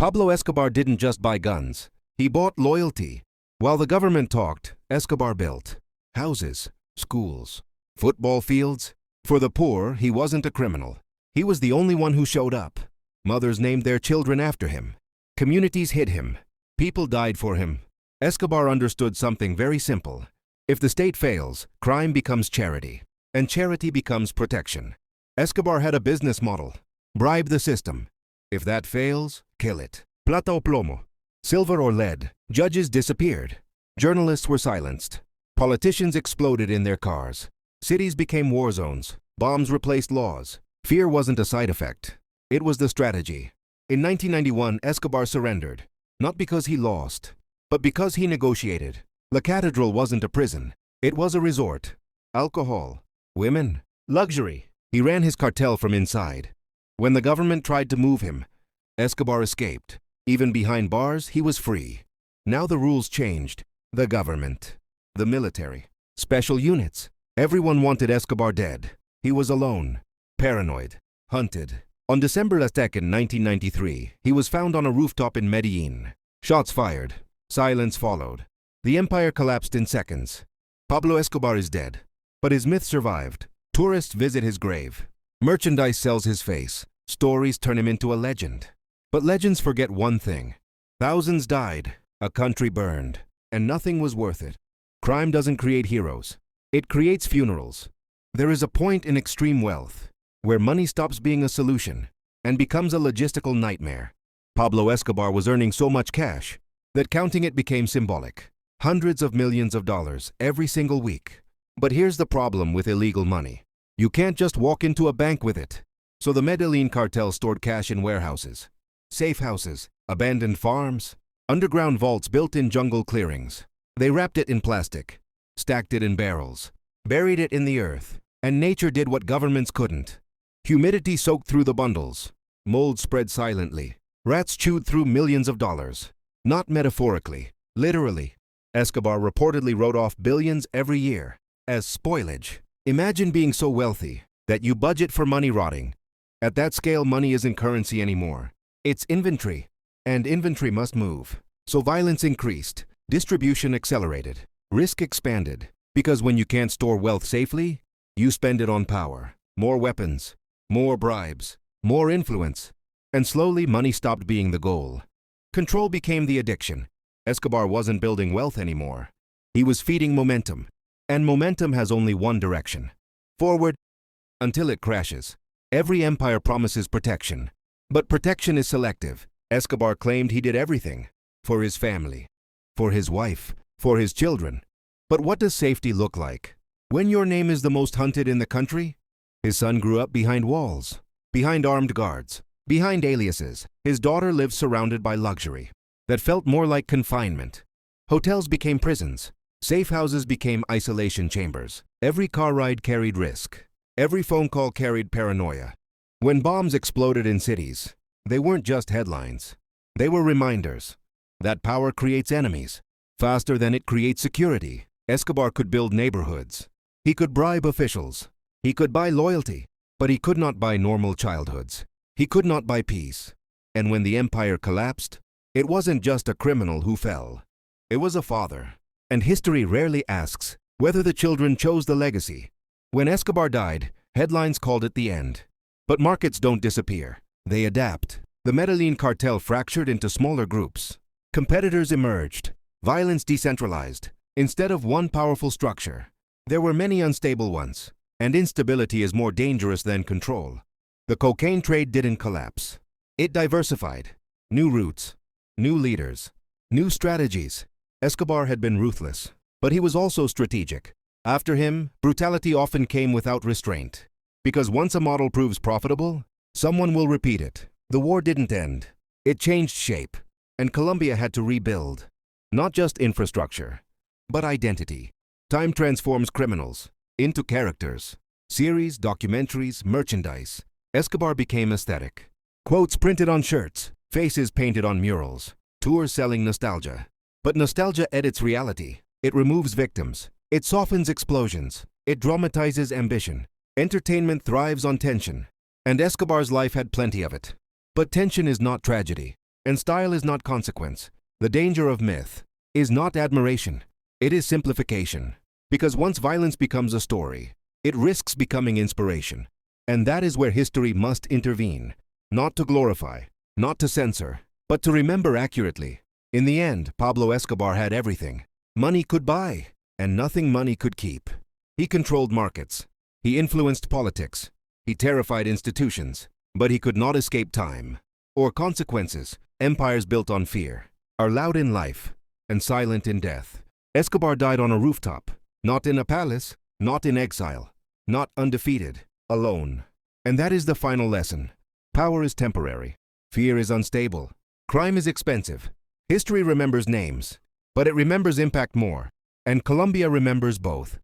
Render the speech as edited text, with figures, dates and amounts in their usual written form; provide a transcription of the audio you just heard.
Pablo Escobar didn't just buy guns. He bought loyalty. While the government talked, Escobar built houses, schools, football fields. For the poor, he wasn't a criminal. He was the only one who showed up. Mothers named their children after him. Communities hid him. People died for him. Escobar understood something very simple. If the state fails, crime becomes charity, and charity becomes protection. Escobar had a business model. Bribe the system. If that fails, kill it. Plata o plomo. Silver or lead. Judges disappeared. Journalists were silenced. Politicians exploded in their cars. Cities became war zones. Bombs replaced laws. Fear wasn't a side effect. It was the strategy. In 1991, Escobar surrendered. Not because he lost, but because he negotiated. La Catedral wasn't a prison. It was a resort. Alcohol, women, luxury. He ran his cartel from inside. When the government tried to move him, Escobar escaped. Even behind bars, he was free. Now the rules changed. The government, the military, special units. Everyone wanted Escobar dead. He was alone, paranoid, hunted. On December 2nd, 1993, he was found on a rooftop in Medellín. Shots fired. Silence followed. The empire collapsed in seconds. Pablo Escobar is dead, but his myth survived. Tourists visit his grave. Merchandise sells his face. Stories turn him into a legend. But legends forget one thing. Thousands died, a country burned, and nothing was worth it. Crime doesn't create heroes. It creates funerals. There is a point in extreme wealth where money stops being a solution and becomes a logistical nightmare. Pablo Escobar was earning so much cash that counting it became symbolic. Hundreds of millions of dollars every single week. But here's the problem with illegal money. You can't just walk into a bank with it. So the Medellín Cartel stored cash in warehouses, safe houses, abandoned farms, underground vaults built in jungle clearings. They wrapped it in plastic, stacked it in barrels, buried it in the earth, and nature did what governments couldn't. Humidity soaked through the bundles. Mold spread silently. Rats chewed through millions of dollars. Not metaphorically, literally. Escobar reportedly wrote off billions every year as spoilage. Imagine being so wealthy that you budget for money rotting. At that scale, money isn't currency anymore. It's inventory, and inventory must move. So violence increased, distribution accelerated, risk expanded. Because when you can't store wealth safely, you spend it on power. More weapons, more bribes, more influence. And slowly, money stopped being the goal. Control became the addiction. Escobar wasn't building wealth anymore. He was feeding momentum. And momentum has only one direction. Forward, until it crashes. Every empire promises protection. But protection is selective. Escobar claimed he did everything. For his family. For his wife. For his children. But what does safety look like? When your name is the most hunted in the country? His son grew up behind walls. Behind armed guards. Behind aliases. His daughter lived surrounded by luxury. That felt more like confinement. Hotels became prisons. Safe houses became isolation chambers. Every car ride carried risk. Every phone call carried paranoia. When bombs exploded in cities, they weren't just headlines. They were reminders that power creates enemies faster than it creates security. Escobar could build neighborhoods. He could bribe officials. He could buy loyalty. But he could not buy normal childhoods. He could not buy peace. And when the empire collapsed, it wasn't just a criminal who fell. It was a father. And history rarely asks whether the children chose the legacy. When Escobar died, headlines called it the end. But markets don't disappear. They adapt. The Medellín Cartel fractured into smaller groups. Competitors emerged. Violence decentralized. Instead of one powerful structure, there were many unstable ones. And instability is more dangerous than control. The cocaine trade didn't collapse. It diversified. New routes, new leaders, new strategies. Escobar had been ruthless, but he was also strategic. After him, brutality often came without restraint. Because once a model proves profitable, someone will repeat it. The war didn't end. It changed shape, and Colombia had to rebuild. Not just infrastructure, but identity. Time transforms criminals into characters. Series, documentaries, merchandise. Escobar became aesthetic. Quotes printed on shirts, faces painted on murals, tours selling nostalgia. But nostalgia edits reality. It removes victims. It softens explosions. It dramatizes ambition. Entertainment thrives on tension. And Escobar's life had plenty of it. But tension is not tragedy. And style is not consequence. The danger of myth is not admiration. It is simplification. Because once violence becomes a story, it risks becoming inspiration. And that is where history must intervene. Not to glorify, not to censor, but to remember accurately. In the end, Pablo Escobar had everything money could buy, and nothing money could keep. He controlled markets. He influenced politics. He terrified institutions. But he could not escape time or consequences. Empires built on fear are loud in life and silent in death. Escobar died on a rooftop, not in a palace, not in exile, not undefeated, alone. And that is the final lesson. Power is temporary. Fear is unstable. Crime is expensive. History remembers names, but it remembers impact more. And Colombia remembers both.